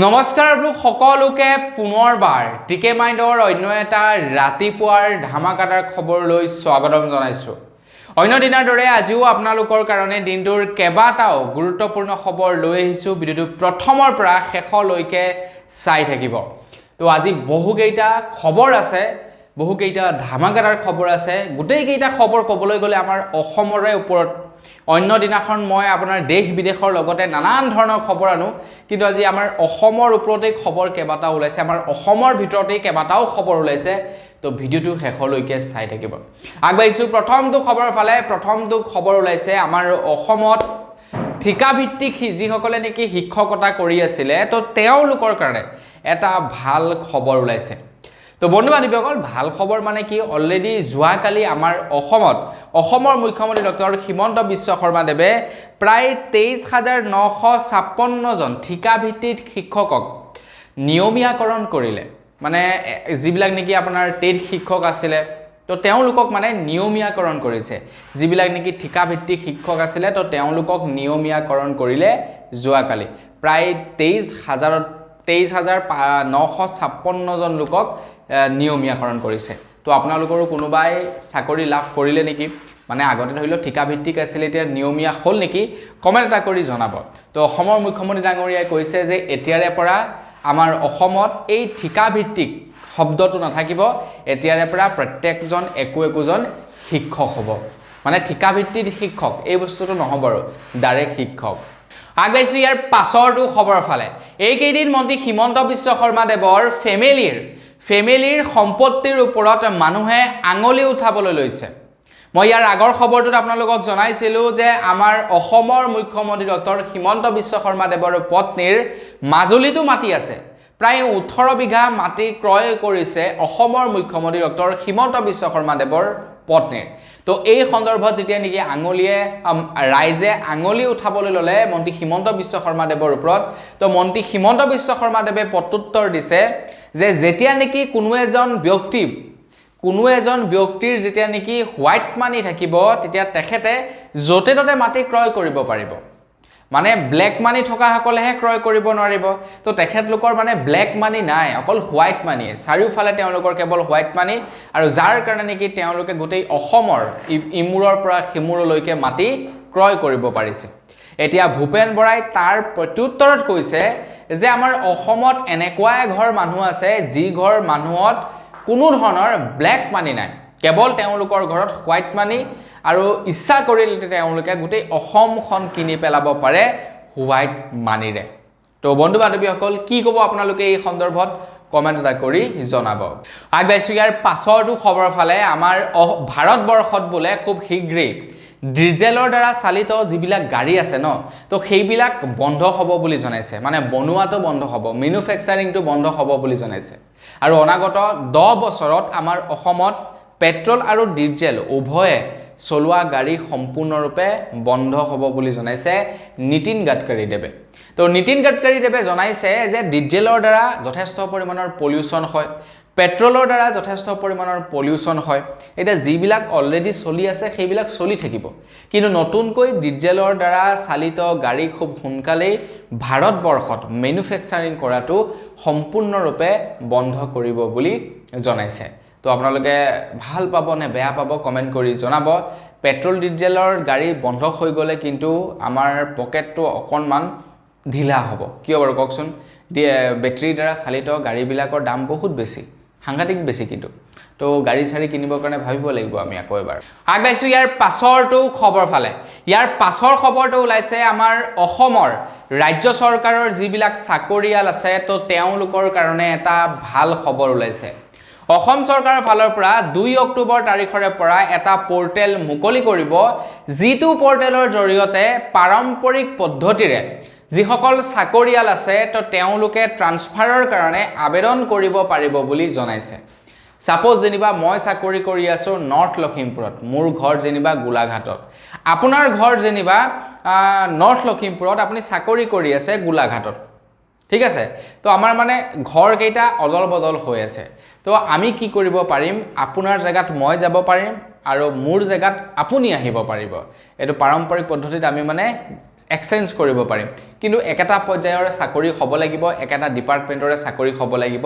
নমস্কাৰ সকলোকে পুনৰবাৰ টিকে মাইণ্ডৰ অন্য এটা ৰাতিপুৱাৰ ধামাকাদাৰ খবৰলৈ স্বাগতম জনাইছো। অন্য দিনৰ দৰে আজিও আপোনালোকৰ কাৰণে দিনটোৰ কেবাটাও গুৰুত্বপূৰ্ণ খবৰ লৈ আহিছো। ভিডিঅ'টো প্ৰথমৰ পৰা শেষলৈকে চাই থাকিব। তো আজি বহুকেইটা খবৰ আছে, বহুকেইটা ধামাকাদাৰ খবৰ আছে। গোটেইকেইটা খবৰ ক'বলৈ গ'লে আমাৰ অসমৰে ওপৰত। অন্য দিনাখন মই আপোনাৰ দেশ বিদেশৰ লগতে নানান ধৰণৰ খবৰ আনো, কিন্তু আজি আমাৰ অসমৰ ওপৰতে খবৰ কেবাটাও ওলাইছে, আমাৰ অসমৰ ভিতৰতে কেবাটাও খবৰ ওলাইছে। তো ভিডিঅ'টো শেষলৈকে চাই থাকিব। আগবাঢ়িছো প্ৰথমটো খবৰ ফালে। প্ৰথমটো খবৰ ওলাইছে আমাৰ অসমত ঠিকাভিত্তিক যিসকলে নেকি শিক্ষকতা কৰি আছিলে, তো তেওঁলোকৰ কাৰণে এটা ভাল খবৰ ওলাইছে। তো বন্ধু বান্ধৱীসকল, ভাল খবৰ মানে কি, অলৰেডি যোৱাকালি আমাৰ অসমৰ মুখ্যমন্ত্ৰী ডক্টৰ হিমন্ত বিশ্ব শৰ্মাদেৱে প্ৰায় 23,956 জন ঠিকাভিত্তিক শিক্ষকক নিয়মীয়াকৰণ কৰিলে। মানে যিবিলাক নেকি আপোনাৰ টেট শিক্ষক আছিলে, তো তেওঁলোকক মানে নিয়মীয়াকৰণ কৰিছে। যিবিলাক নেকি ঠিকাভিত্তিক শিক্ষক আছিলে, তো তেওঁলোকক নিয়মীয়াকৰণ কৰিলে যোৱাকালি। প্ৰায় 23,956 জন লোকক নিয়মীয়াকৰণ কৰিছে। তো আপোনালোকৰো কোনোবাই চাকৰি লাভ কৰিলে নেকি, মানে আগতে ধৰি লওক ঠিকাভিত্তিক আছিলে, এতিয়া নিয়মীয়া হ'ল নেকি, কমেণ্ট এটা কৰি জনাব। তো অসমৰ মুখ্যমন্ত্ৰী ডাঙৰীয়াই কৈছে যে এতিয়াৰে পৰা আমাৰ অসমত এই ঠিকাভিত্তিক শব্দটো নাথাকিব, এতিয়াৰে পৰা প্ৰত্যেকজন একোজন শিক্ষক হ'ব। মানে ঠিকাভিত্তিক শিক্ষক এই বস্তুটো নহ'ব আৰু ডাইৰেক্ট শিক্ষক। আগবাঢ়িছোঁ ইয়াৰ পাছৰটো খবৰ ফালে। এইকেইদিন মন্ত্ৰী হিমন্ত বিশ্ব শৰ্মাদেৱৰ ফেমিলিৰ সম্পত্তিৰ ওপৰত মানুহে আঙুলি উঠাবলৈ লৈছে। মই ইয়াৰ আগৰ খবৰটোত আপোনালোকক জনাইছিলোঁ যে আমাৰ অসমৰ মুখ্যমন্ত্ৰী ডক্টৰ হিমন্ত বিশ্ব শৰ্মাদেৱৰ পত্নীৰ মাজুলীতো মাটি আছে। প্ৰায় 18 বিঘা মাটি ক্ৰয় কৰিছে অসমৰ মুখ্যমন্ত্ৰী ডক্টৰ হিমন্ত বিশ্ব শৰ্মাদেৱৰ পত্নীৰ। তো এই সন্দৰ্ভত যেতিয়া নেকি ৰাইজে আঙুলি উঠাবলৈ ল'লে মন্ত্ৰী হিমন্ত বিশ্ব শৰ্মাদেৱৰ ওপৰত, তো মন্ত্ৰী হিমন্ত বিশ্ব শৰ্মাদেৱে প্ৰত্যুত্তৰ দিছে যে যেতিয়া নেকি কোনো এজন ব্যক্তিৰ যেতিয়া নেকি হোৱাইট মানি থাকিব, তেতিয়া তেখেতে য'তে ত'তে মাটি ক্ৰয় কৰিব পাৰিব। মানে ব্লেক মানি থকাসকলেহে ক্ৰয় কৰিব নোৱাৰিব। তো তেখেতলোকৰ মানে ব্লেক মানি নাই, অকল হোৱাইট মানি। চাৰিওফালে তেওঁলোকৰ কেৱল হোৱাইট মানি, আৰু যাৰ কাৰণে নেকি তেওঁলোকে গোটেই অসমৰ ইমূৰৰ পৰা সিমূৰলৈকে মাটি ক্ৰয় কৰিব পাৰিছে। এতিয়া ভূপেন বৰাই তাৰ প্ৰত্যুত্তৰত কৈছে যে আমাৰ অসমত এনেকুৱা এঘৰ মানুহ আছে, যি ঘৰ মানুহত কোনো ধৰণৰ ব্লেক মানি নাই, কেৱল তেওঁলোকৰ ঘৰত হোৱাইট মানি, আৰু ইচ্ছা কৰিলে তেওঁলোকে গোটেই অসমখন কিনি পেলাব পাৰে হোৱাইট মানিৰে। তো বন্ধু বান্ধৱীসকল, কি ক'ব আপোনালোকে এই সন্দৰ্ভত কমেণ্ট এটা কৰি জনাব। আগবাঢ়িছোঁ ইয়াৰ পাছৰটো খবৰ ফালে। আমাৰ ভাৰতবৰ্ষত বোলে খুব শীঘ্ৰেই ডিজেলৰ দ্বাৰা চালিত যিবিলাক গাড়ী আছে ন, তো সেইবিলাক বন্ধ হ'ব বুলি জনাইছে। মানে বনোৱাটো বন্ধ হ'ব, মেনুফেকচাৰিংটো বন্ধ হ'ব বুলি জনাইছে। আৰু অনাগত 10 বছৰত আমাৰ অসমত পেট্ৰল আৰু ডিজেল উভয়ে চলোৱা গাড়ী সম্পূৰ্ণৰূপে বন্ধ হ'ব বুলি জনাইছে নীতিন গাডকাৰীদেৱে। তো নীতিন গাডকাৰীদেৱে জনাইছে যে ডিজেলৰ দ্বাৰা যথেষ্ট পৰিমাণৰ পলিউশ্যন হয়, পেট্ৰলৰ দ্বাৰা যথেষ্ট পৰিমাণৰ পলিউশ্যন হয়। এতিয়া যিবিলাক অলৰেডি চলি আছে সেইবিলাক চলি থাকিব, কিন্তু নতুনকৈ ডিজেলৰ দ্বাৰা চালিত গাড়ী খুব সোনকালেই ভাৰতবৰ্ষত মেনুফেকচাৰিং কৰাটো সম্পূৰ্ণৰূপে বন্ধ কৰিব বুলি জনাইছে। তো আপোনালোকে ভাল পাব নে বেয়া পাব কমেণ্ট কৰি জনাব। পেট্ৰল ডিজেলৰ গাড়ী বন্ধ হৈ গ'লে কিন্তু আমাৰ পকেটটো অকণমান ঢিলা হ'ব। কিয় বাৰু কওকচোন? বেটাৰীৰ দ্বাৰা চালিত গাড়ীবিলাকৰ দাম বহুত বেছি, সাংঘাতিক বেছি। কিন্তু তো গাড়ী চাড়ী কিনিবৰ কাৰণে ভাবিব লাগিব আমি আকৌ এবাৰ। আগবাঢ়িছোঁ ইয়াৰ পাছৰটো খবৰ ফালে। ইয়াৰ পাছৰ খবৰটো ওলাইছে আমাৰ অসমৰ ৰাজ্য চৰকাৰৰ যিবিলাক চাকৰিয়াল আছে, তো তেওঁলোকৰ কাৰণে এটা ভাল খবৰ ওলাইছে। অসম চৰকাৰৰ ফালৰ পৰা 2 অক্টোবৰ তাৰিখৰে পৰা এটা পৰ্টেল মুকলি কৰিব, যিটো পৰ্টেলৰ জৰিয়তে পাৰম্পৰিক পদ্ধতিৰে যিসকল চাকৰিয়াল আছে, তো তেওঁলোকে ট্ৰান্সফাৰৰ কাৰণে আবেদন কৰিব পাৰিব বুলি জনাইছে। ছাপ'জ যেনিবা মই চাকৰি কৰি আছোঁ নৰ্থ লখিমপুৰত, মোৰ ঘৰ যেনিবা গোলাঘাটত, আপোনাৰ ঘৰ যেনিবা নৰ্থ লখিমপুৰত, আপুনি চাকৰি কৰি আছে গোলাঘাটত, ঠিক আছে? তো আমাৰ মানে ঘৰকেইটা অদল বদল হৈ আছে। তো আমি কি কৰিব পাৰিম, আপোনাৰ জেগাত মই যাব পাৰিম, আৰু মোৰ জেগাত আপুনি আহিব পাৰিব এটো পাৰম্পৰিক পদ্ধতিত আমি মানে এক্সচেঞ্জ কৰিব পাৰিম কিন্তু একেটা পৰ্যায়ৰ চাকৰি হ'ব লাগিব একেটা ডিপাৰ্টমেন্টৰে চাকৰি হ'ব লাগিব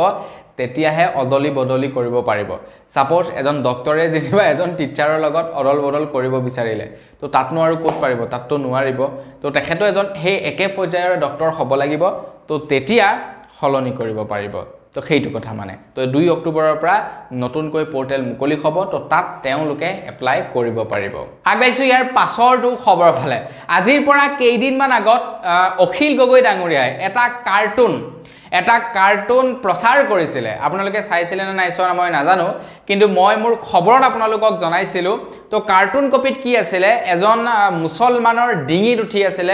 তেতিয়াহে অদলি বদলি কৰিব পাৰিব সাপোজ এজন ডক্টৰে যেনিবা এজন টিচাৰৰ লগত অদল বদল কৰিব বিচাৰিলে তো তাতনো আৰু ক'ত পাৰিব তাততো নোৱাৰিব তো তেখেতো এজন হে একে পৰ্যায়ৰ ডক্টৰ হ'ব লাগিব তো তেতিয়া হলনি কৰিব পাৰিব তো সেইটো কথা মানে তো 2 অক্টোবৰৰ পৰা নতুনকৈ পোৰ্টেল মুকলি হ'ব তো তাত তেওঁলোকে এপ্লাই কৰিব পাৰিব আগবাইছো ইয়াৰ পাছৰটো খবৰ ফালে আজিৰ পৰা কেইদিনমান আগত অখিল গগৈ ডাঙৰীয়াই এটা কাৰ্টুন প্ৰচাৰ কৰিছিলে আপোনালোকে চাইছিলে না নাইছোৱা মই নাজানো কিন্তু মই মোৰ খবৰত আপোনালোকক জনাইছিলো তো কাৰ্টুন কপিত কি আছিল এজন মুছলমানৰ ডিঙিত উঠি আছিল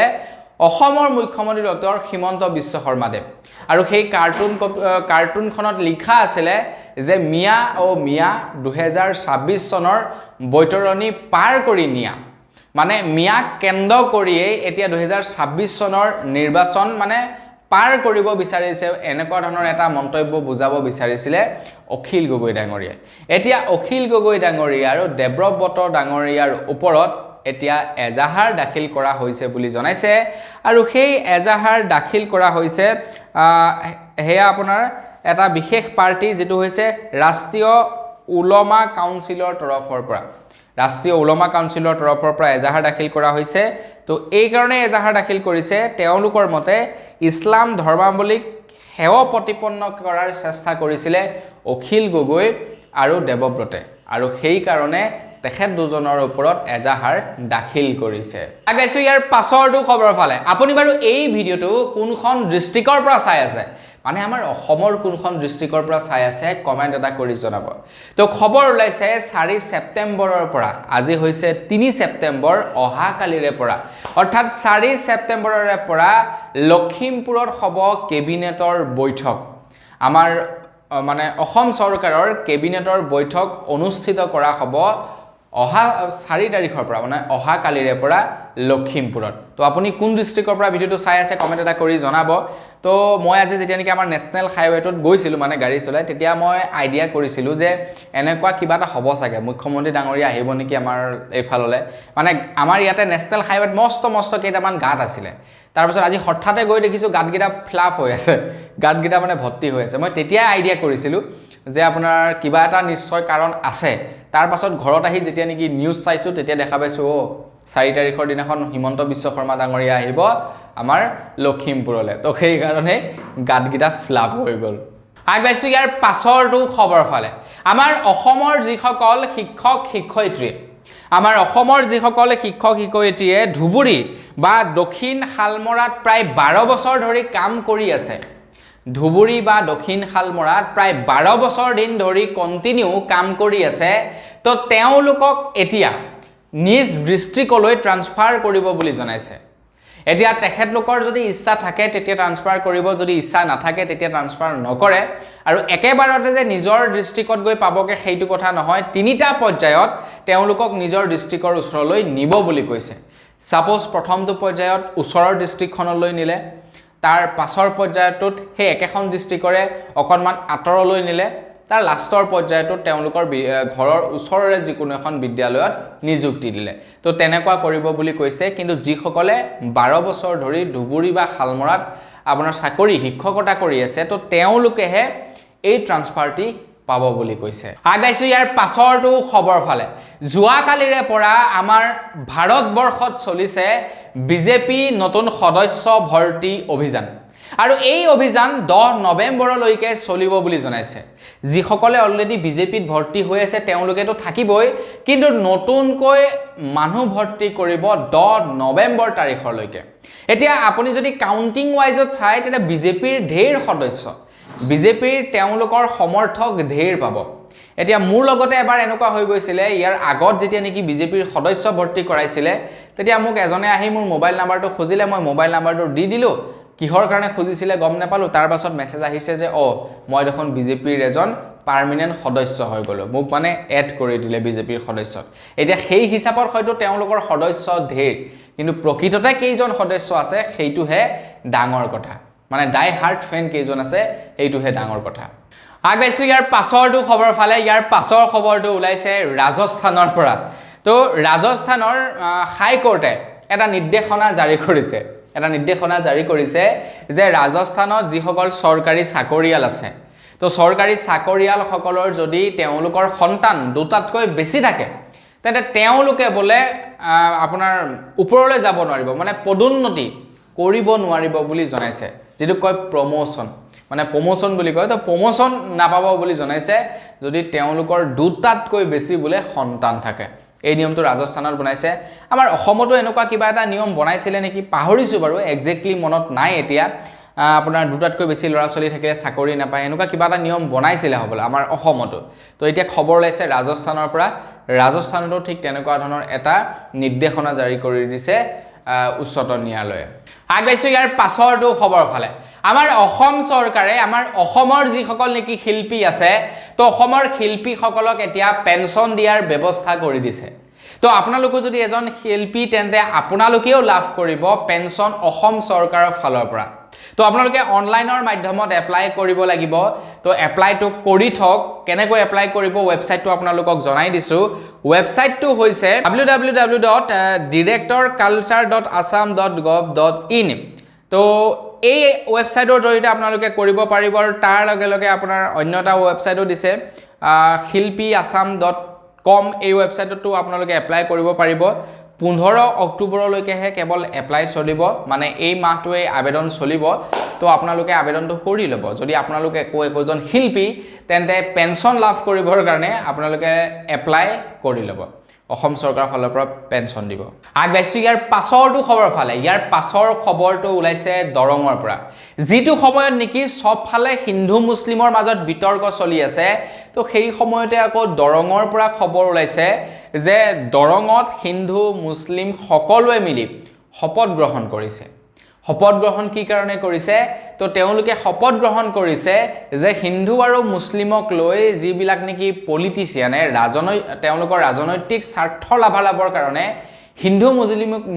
অসমৰ মুখ্যমন্ত্ৰী ডক্টৰ হিমন্ত বিশ্ব শৰ্মাদেৱ আৰু সেই কাৰ্টুনখনত লিখা আছিল যে মিয়া 2026 চনৰ বৈতৰণী পাৰ কৰি নিয়া মানে মিয়া কেন্দ্ৰ কৰিয়ে এতিয়া 2026 চনৰ নিৰ্বাচন মানে পাৰ কৰিব বিচাৰিছে এনেকুৱা ধৰণৰ এটা মন্তব্য বুজাব বিচাৰিছিলে অখিল গগৈ ডাঙৰীয়া এতিয়া অখিল গগৈ ডাঙৰীয়া আৰু দেৱব্ৰত ডাঙৰীয়াৰ ওপৰত এতিয়া এজাহাৰ দাখিল কৰা হৈছে বুলি জনাইছে আৰু সেই এজাহাৰ দাখিল কৰা হৈছে হেয়া আপোনাৰ এটা বিশেষ পাৰ্টি যেটো হৈছে ৰাষ্ট্ৰীয় উলমা কাউন্সিলৰ তৰফৰ পৰা এজাহাৰ দাখিল কৰা হৈছে তো এই কাৰণে এজাহাৰ দাখিল কৰিছে তেওঁলোকৰ মতে ইছলাম ধৰ্মাৱলীক হেয় প্ৰতিপন্ন কৰাৰ চেষ্টা কৰিছিলে অখিল গগৈ আৰু দেৱব্ৰতে আৰু সেই কাৰণে তেখেত দুজনৰ ওপৰত এজাহাৰ দাখিল কৰিছে আগাইছো ইয়াৰ পাছৰটো খবৰ ফালে আপুনি বাৰু এই ভিডিওটো কোনখন ডিস্ট্ৰিক্টৰ পৰা চাই আছে মানে আমাৰ অসমৰ কোনখন ডিস্ট্ৰিক্টৰ পৰা চাই আছে কমেন্ট এটা কৰি জনাব তো খবৰ ওলাইছে 4 ছেপ্টেম্বৰৰ পৰা আজি হৈছে 3 ছেপ্টেম্বৰ অহা কালিৰে পৰা অৰ্থাৎ 4 ছেপ্টেম্বৰৰ পৰা লখিমপুৰত হ'ব কেবিনেটৰ বৈঠক আমাৰ মানে অসম চৰকাৰৰ কেবিনেটৰ বৈঠক অনুষ্ঠিত কৰা হ'ব অহা 4 তাৰিখৰ পৰা মানে অহা কালিৰে পৰা লখিমপুৰত তো আপুনি কোন ডিস্ট্ৰিক্টৰ পৰা ভিডিওটো চাই আছে কমেন্ট এটা কৰি জনাব তো মই আজি যেতিয়া নেকি আমাৰ নেশনেল হাইৱেটোত গৈছিলো মানে গাড়ী চলাই তেতিয়া মই আইডিয়া কৰিছিলো যে এনেকুৱা কিবা এটা হ'ব চাগে মুখ্যমন্ত্ৰী ডাঙৰীয়া আহিব নেকি আমাৰ এইফাললে মানে আমাৰ ইয়াতে নেশনেল হাইৱেত মস্ত কেইটামান গাত আছিল তাৰ পিছত আজি হঠাতে গৈ দেখিছো গাতগিটা ফ্লাপ হৈ আছে গাতগিটা মানে ভৰ্তি হৈ আছে মই তেতিয়া আইডিয়া কৰিছিলো যে আপোনাৰ কিবা এটা নিশ্চয় কাৰণ আছে তাৰ পাছত ঘৰত আহি যেতিয়া নেকি নিউজ চাইছো তেতিয়া দেখা পাইছো 4 তাৰিখৰ দিনাখন হিমন্ত বিশ্ব শৰ্মা ডাঙৰীয়া আহিব আমাৰ লখিমপুৰলে তো সেই কাৰণে গাতগিটা ফ্লাপ হৈ গল আগবাইছো ইয়াৰ পাছৰটো খবৰ ফালে আমাৰ অসমৰ যিসকল শিক্ষক শিক্ষয়িত্ৰীয়ে ধুবুৰী বা দক্ষিণ শালমৰাত প্ৰায় 12 বছৰ ধৰি কাম কৰি আছে ধুবুৰী বা দক্ষিণ শালমৰাত প্ৰায় 12 বছৰ দিন ধৰি কন্টিনিউ কাম কৰি আছে তো তেওঁলোকক এতিয়া নিজ ডিস্ট্ৰিক্টলৈ ট্ৰান্সফাৰ কৰিব বুলি জনাইছে এতিয়া তেখেতলোকৰ যদি ইচ্ছা থাকে তেতিয়া ট্ৰান্সফাৰ কৰিব যদি ইচ্ছা নাথাকে তেতিয়া ট্ৰান্সফাৰ নকৰে আৰু একেবাৰতে যে নিজৰ ডিস্ট্ৰিক্টত গৈ পাবকে সেইটো কথা নহয় তিনিটা পৰ্যায়ত তেওঁলোকক নিজৰ ডিস্ট্ৰিক্টৰ ওচৰলৈ নিব বুলি কৈছে সাপোজ প্ৰথমটো পৰ্যায়ত ওচৰৰ ডিস্ট্ৰিক্টখনলৈ নিলে তাৰ পাছৰ পৰ্যায়টোত হে একেখন ডিস্ট্ৰিক্টৰে অকনমান আতৰলৈ নিলে তাৰ লাষ্টৰ পৰ্যায়টোত তেওঁলোকৰ ঘৰৰ ওচৰৰে যিকোনো এখন বিদ্যালয়ত নিযুক্তি দিলে তো তেনেকুৱা কৰিব বুলি কৈছে কিন্তু যিসকলে 12 বছৰ ধৰি ধুবুৰী বা শালমৰাত আপোনাৰ চাকৰি শিক্ষকতা কৰি আছে তো তেওঁলোকেহে এই ট্ৰান্সফাৰটি পাব বুলি কৈছে আগাইছো ইয়াৰ পাছৰটো খবৰ ফালে জুৱা কালিৰে পৰা আমাৰ ভাৰতবৰ্ষত চলিছে বিজেপি নতুন সদস্য ভৰ্তি অভিযান আৰু এই অভিযান 10 নৱেম্বৰলৈকে চলিব বুলি জনাইছে যিসকলে অলৰেডি বিজেপিত ভৰ্তি হৈ আছে তেওঁলোকে তো থাকিবই কিন্তু নতুনকৈ মানুহ ভৰ্তি কৰিব 10 নৱেম্বৰ তাৰিখলৈকে এতিয়া আপুনি যদি কাউন্টিং ওয়াইজত চাই তেতিয়া বিজেপিৰ ঢেৰ সদস্য বিজেপিৰ তেওঁলোকৰ সমৰ্থক ঢেৰ পাব এতিয়া মোৰ লগতে এবাৰ এনেকুৱা হৈ গৈছিল ইয়াৰ আগত যেতিয়া নেকি বিজেপিৰ সদস্য ভৰ্তি কৰাইছিলে তেতিয়া মোক এজনে আহি মোৰ মোবাইল নাম্বাৰটো খুজিলে মই মোবাইল নাম্বাৰটো দি দিলো কিহৰ কাৰণে খুজিছিলে গম নাপালো তাৰ পাছত মেছেজ আহিছে যে মই দেখোন বিজেপিৰ এজন পাৰ্মানেন্ট সদস্য হৈ গলো মোক মানে এড কৰি দিলে বিজেপিৰ সদস্যত এতিয়া সেই হিচাপত হয়তো তেওঁলোকৰ সদস্য ঢেৰ কিন্তু প্ৰকৃততে কেইজন সদস্য আছে সেইটোহে ডাঙৰ কথা মানে ডাই হাৰ্ট ফেন কেইজন আছে এইটোহে ডাঙৰ কথা আগবাইছোঁ ইয়াৰ পাছৰটো খবৰ ফালে ইয়াৰ পাছৰ খবৰটো ওলাইছে ৰাজস্থানৰ পৰা তো ৰাজস্থানৰ হাইকোৰ্টে এটা নিৰ্দেশনা জাৰি কৰিছে যে ৰাজস্থানত যিসকল চৰকাৰী চাকৰিয়াল আছে তো চৰকাৰী চাকৰিয়ালসকলৰ যদি তেওঁলোকৰ সন্তান দুটাতকৈ বেছি থাকে তেন্তে তেওঁলোকে বোলে আপোনাৰ ওপৰলৈ যাব নোৱাৰিব মানে পদোন্নতি কৰিব নোৱাৰিব বুলি জনাইছে যেটো কয় প্ৰমোশন মানে প্ৰমোশন বুলি কয় তো প্ৰমোশন নাপাব বুলি জনাইছে যদি তেওঁলোকৰ দুটাতকৈ বেছি বোলে সন্তান থাকে এই নিয়মটো ৰাজস্থানত বনাইছে আমাৰ অসমতো এনেকুৱা কিবা এটা নিয়ম বনাইছিলে নেকি পাহৰিছো বাৰু এক্স্যাক্টলি মনত নাই এতিয়া আপোনাৰ দুটাতকৈ বেছি ল'ৰা ছোৱালী থাকিলে চাকৰি নাপায় এনেকুৱা কিবা এটা নিয়ম বনাইছিলে হ'বলা আমাৰ অসমতো তো এতিয়া খবৰ ওলাইছে ৰাজস্থানৰ পৰা ৰাজস্থানতো ঠিক তেনেকুৱা ধৰণৰ এটা নিৰ্দেশনা জাৰি কৰি দিছে উচ্চতম ন্যায়ালয়ে আগবাইছোঁ ইয়াৰ পাছৰটো খবৰ ফালে আমাৰ অসম চৰকাৰে আমাৰ অসমৰ যিসকল নেকি শিল্পী আছে তো অসমৰ শিল্পীসকলক এতিয়া পেনশন দিয়াৰ ব্যৱস্থা কৰি দিছে তো আপোনালোকে যদি এজন শিল্পী তেন্তে আপোনালোকেও লাভ কৰিব পেনশন অসম চৰকাৰৰ ফালৰ পৰা তো আপোনালোকে অনলাইনৰ মাধ্যমত এপ্লাই কৰিব লাগিব তো এপ্লাইটো কৰি থক কেনেকৈ এপ্লাই কৰিব ৱেবছাইটটো আপোনালোকক জনাই দিছো ৱেবছাইটটো হৈছে www.directorculture.assam.gov.in তো এই ৱেবছাইটৰ জৰিয়তে আপোনালোকে কৰিব পাৰিব আৰু তাৰ লগে লগে আপোনাৰ অন্য এটা ৱেবছাইটো দিছে hilpiassam.com এই ৱেবছাইটটো আপোনালোকে এপ্লাই কৰিব পাৰিব 15 অক্টোবৰলৈকেহে কেৱল এপ্লাই চলিব মানে এই মাহটোৱে আবেদন চলিব তো আপোনালোকে আবেদনটো কৰি ল'ব যদি আপোনালোকে একোজন শিল্পী তেন্তে পেনশন লাভ কৰিবৰ কাৰণে আপোনালোকে এপ্লাই কৰি ল'ব অসম চৰকাৰৰ ফালৰ পৰা পেনশন দিব আগবাইছোঁ ইয়াৰ পাছৰটো খবৰ ফালে ইয়াৰ পাছৰ খবৰটো ওলাইছে দৰঙৰ পৰা যিটো সময়ত নেকি সব ফালে হিন্দু মুছলিমৰ মাজত বিতৰ্ক চলি আছে তো সেই সময়তে আকৌ দৰঙৰ পৰা খবৰ ওলাইছে যে দৰঙত হিন্দু মুছলিম সকলোৱে মিলি শপত গ্ৰহণ কৰিছে শপত গ্ৰহণ কি কাৰণে কৰিছে তো তেওঁলোকে শপত গ্ৰহণ কৰিছে যে হিন্দু আৰু মুছলিমক লৈ যিবিলাক নেকি পলিটিচিয়ানে তেওঁলোকৰ ৰাজনৈতিক স্বাৰ্থ লাভালাভৰ কাৰণে হিন্দু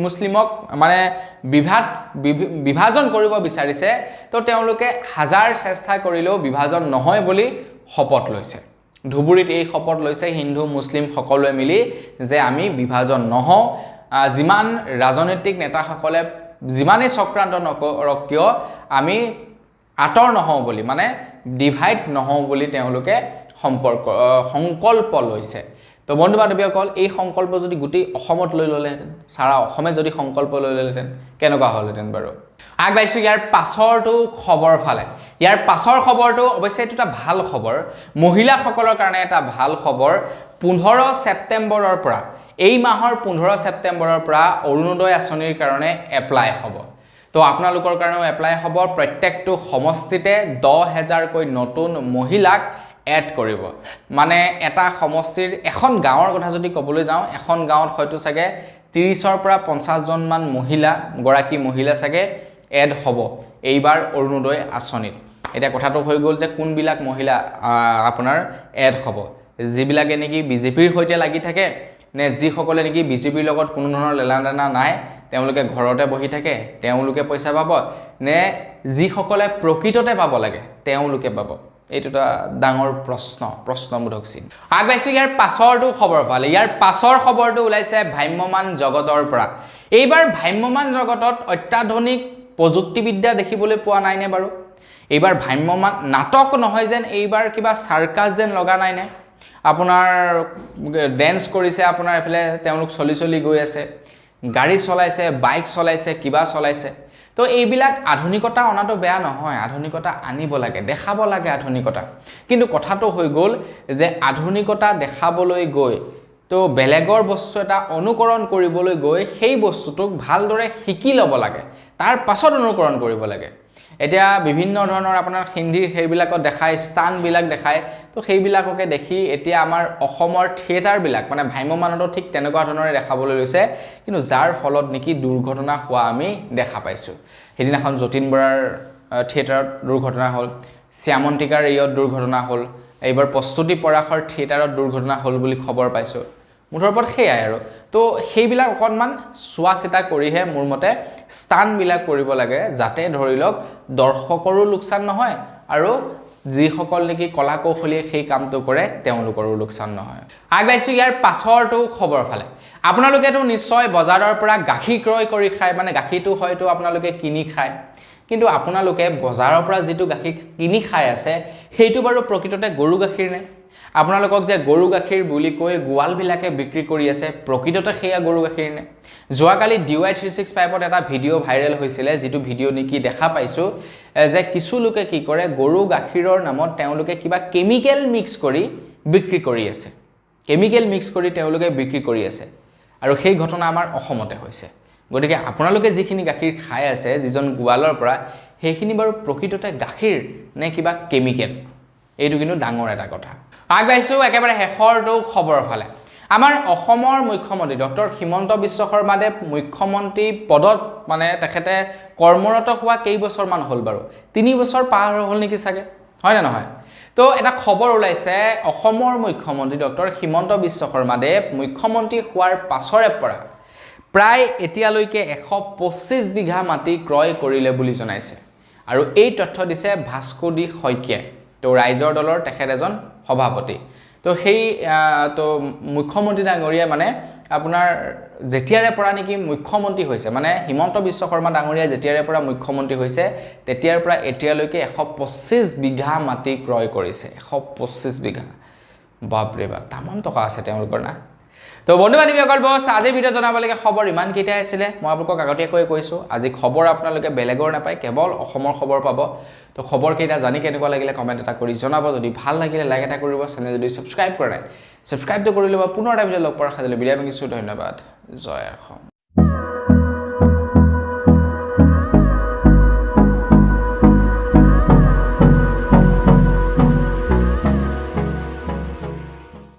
মুছলিমক মানে বিভাজন কৰিব বিচাৰিছে তো তেওঁলোকে হাজাৰ চেষ্টা কৰিলেও বিভাজন নহয় বুলি শপত লৈছে ধুবুৰীত এই শপত লৈছে হিন্দু মুছলিম সকলোৱে মিলি যে আমি বিভাজন নহওঁ যিমান ৰাজনৈতিক নেতাসকলে যিমানে চক্ৰান্ত নকৰক কিয় আমি আতৰ নহওঁ বুলি মানে ডিভাইড নহওঁ বুলি তেওঁলোকে সংকল্প লৈছে তো বন্ধু বান্ধৱীসকল এই সংকল্প যদি গোটেই অসমত লৈ ল'লেহেঁতেন সাৰা অসমে যদি সংকল্প লৈ ল'লেহেঁতেন কেনেকুৱা হ'লহেঁতেন বাৰু আগবাইছোঁ ইয়াৰ পাছৰটো খবৰ ফালে ইয়াৰ পাছৰ খবৰটো অৱশ্যে এটা ভাল খবৰ মহিলাসকলৰ কাৰণে এটা ভাল খবৰ 15 ছেপ্টেম্বৰৰ পৰা এই মাহৰ 15 ছেপ্টেম্বৰৰ পৰা অৰুণোদয় আঁচনিৰ কাৰণে এপ্লাই হ'ব তো আপোনালোকৰ কাৰণেও এপ্লাই হ'ব প্ৰত্যেকটো সমষ্টিতে 10,000 কৈ নতুন মহিলাক এড কৰিব মানে এটা সমষ্টিৰ এখন গাঁৱৰ কথা যদি ক'বলৈ যাওঁ এখন গাঁৱত হয়তো চাগে 30ৰ পৰা 50 জন মান গৰাকী মহিলা চাগে এড হ'ব এইবাৰ অৰুণোদয় আঁচনিত এটা কথাটো হৈ গ'ল যে কোনবিলাক মহিলা আপোনাৰ এড হ'ব যিবিলাকে নেকি বিজেপিৰ সৈতে লাগি থাকে নে যিসকলে নেকি বিজেপিৰ লগত কোনো ধৰণৰ লেনাদেনা নাই তেওঁলোকে ঘৰতে বহি থাকে তেওঁলোকে পইচা পাব নে যিসকলে প্ৰকৃততে পাব লাগে তেওঁলোকে পাব এইটো এটা ডাঙৰ প্ৰশ্নবোধক চিন আগবাইছোঁ ইয়াৰ পাছৰটো খবৰ ফালে ইয়াৰ পাছৰ খবৰটো ওলাইছে ভ্ৰাম্যমান জগতৰ পৰা এইবাৰ ভ্ৰাম্যমান জগতত অত্যাধুনিক প্ৰযুক্তিবিদ্যা দেখিবলৈ পোৱা নাইনে বাৰু এইবাৰ ভ্ৰাম্যমান নাটক নহয় যেন এইবাৰ কিবা সাৰ্কাস যেন লগা নাইনে আপোনাৰ ডেন্স কৰিছে আপোনাৰ এফালে তেওঁলোক চলি গৈ আছে গাড়ী চলাইছে বাইক চলাইছে কিবা চলাইছে তো এইবিলাক আধুনিকতা অনাটো বেয়া নহয় আধুনিকতা আনিব লাগে দেখাব লাগে আধুনিকতা কিন্তু কথাটো হৈ গ'ল যে আধুনিকতা দেখাবলৈ গৈ তো বেলেগৰ বস্তু এটা অনুকৰণ কৰিবলৈ গৈ সেই বস্তুটোক ভালদৰে শিকি ল'ব লাগে তাৰ পাছত অনুকৰণ কৰিব লাগে এতিয়া বিভিন্ন ধৰণৰ আপোনাৰ হিন্দীৰ সেইবিলাকত দেখায় স্থানবিলাক দেখায় তো সেইবিলাককে দেখি এতিয়া আমাৰ অসমৰ থিয়েটাৰবিলাক মানে ভ্ৰাম্যমানতো ঠিক তেনেকুৱা ধৰণৰে দেখাবলৈ লৈছে কিন্তু যাৰ ফলত নেকি দুৰ্ঘটনা হোৱা আমি দেখা পাইছোঁ সেইদিনাখন যতীন বৰাৰ থিয়েটাৰত দুৰ্ঘটনা হ'ল শ্যামন্তিকাৰ ৰিয়ত দুৰ্ঘটনা হ'ল এইবাৰ প্ৰস্তুতি পৰাশৰ থিয়েটাৰত দুৰ্ঘটনা হ'ল বুলি খবৰ পাইছোঁ মুঠৰ ওপৰত সেইয়াই আৰু তো সেইবিলাক অকণমান চোৱা চিতা কৰিহে মোৰ মতে স্থানবিলাক কৰিব লাগে যাতে ধৰি লওক দৰ্শকৰো লোকচান নহয় আৰু যিসকল নেকি কলা কৌশলীয়ে সেই কামটো কৰে তেওঁলোকৰো লোকচান নহয় আগবাইছো ইয়াৰ পাছৰটো খবৰ ফালে আপোনালোকেতো নিশ্চয় বজাৰৰ পৰা গাখীৰ ক্ৰয় কৰি খায় মানে গাখীৰটো হয়তো আপোনালোকে কিনি খায় কিন্তু আপোনালোকে বজাৰৰ পৰা যেটো গাখীৰ কিনি খাই আছে সেইটো বাৰু প্ৰকৃততে গৰু গাখীৰ নে আপোনালোকক যে গৰু গাখীৰ বুলি কৈ গোৱাল বিলাকে বিক্ৰী কৰি আছে প্ৰকৃততে হেয়া গৰু গাখীৰ নে যোৱাকালি DY365ত এটা ভিডিও ভাইৰেল হৈছিল যেটো ভিডিও নেকি দেখা পাইছো যে কিছু লোকে কি কৰে গৰু গাখীৰৰ নামত তেওঁলোকে কিবা কেমিক্যাল মিক্স কৰি বিক্ৰী কৰি আছে কেমিক্যাল মিক্স কৰি তেওঁলোকে বিক্ৰী কৰি আছে আৰু সেই ঘটনা আমাৰ অসমতে হৈছে গতিকে আপোনালোকে যিখিনি গাখীৰ খাই আছে যিজন গোৱালৰ পৰা সেইখিনি বাৰু প্ৰকৃততে গাখীৰ নে কিবা কেমিক্যাল এইটো কিন্তু ডাঙৰ এটা কথা আগবাইছো একেবাৰে হেখৰটো খবৰ ফালে আমাৰ অসমৰ মুখ্যমন্ত্ৰী ডক্টৰ হিমন্ত বিশ্ব শৰ্মাদেৱ মুখ্যমন্ত্ৰী পদত মানে তেখেতে কৰ্মৰত হোৱা কেই বছৰ মান হ'ল বাৰু 3 বছৰ পাৰ হ'ল নেকি সাগে হয় না নহয় তো এটা খবৰ ওলাইছে অসমৰ মুখ্যমন্ত্ৰী ডক্টৰ হিমন্ত বিশ্ব শৰ্মাদেৱ মুখ্যমন্ত্ৰী হোৱাৰ পাছৰে পৰা প্ৰায় এতিয়ালৈকে 125 বিঘা মাটি ক্ৰয় কৰিলে বুলি জনাইছে আৰু এই তথ্য দিছে ভাস্কোডি শইকীয়া তো ৰাইজৰ দলৰ তেখেত এজন সভাপতি তো সেই তো মুখ্যমন্ত্ৰী ডাঙৰীয়া মানে আপোনাৰ যেতিয়াৰে পৰা নেকি মুখ্যমন্ত্ৰী হৈছে মানে হিমন্ত বিশ্ব শৰ্মা ডাঙৰীয়া যেতিয়াৰে পৰা মুখ্যমন্ত্ৰী হৈছে তেতিয়াৰ পৰা এতিয়ালৈকে 125 বিঘা মাটি ক্ৰয় কৰিছে 125 বিঘা বাপৰে বা তামান টকা আছে তেওঁলোকৰ না তো বন্ধু বান্ধৱীসকল বস আজিৰ ভিডিও জনাবলগীয়া খবৰ ইমান কেইটা আছিল মই আপোনালোকক আগতীয়াকৈ কৈছো আজি খবৰ আপোনালোকে বেলেগৰ নাপায় কেৱল অসমৰ খবৰ পাব তো খবৰ কেইটা জানি কেনেকুৱা লাগিলে কমেন্ট এটা কৰি জনাব যদি ভাল লাগিলে লাইক এটা কৰিব চেনেল যদি সাবস্ক্ৰাইব কৰে সাবস্ক্ৰাইব তো কৰি লব পুনৰ এটা ভিডিও লগ পাৰ খাজলে বিদায় মাগিছো ধন্যবাদ জয় অসম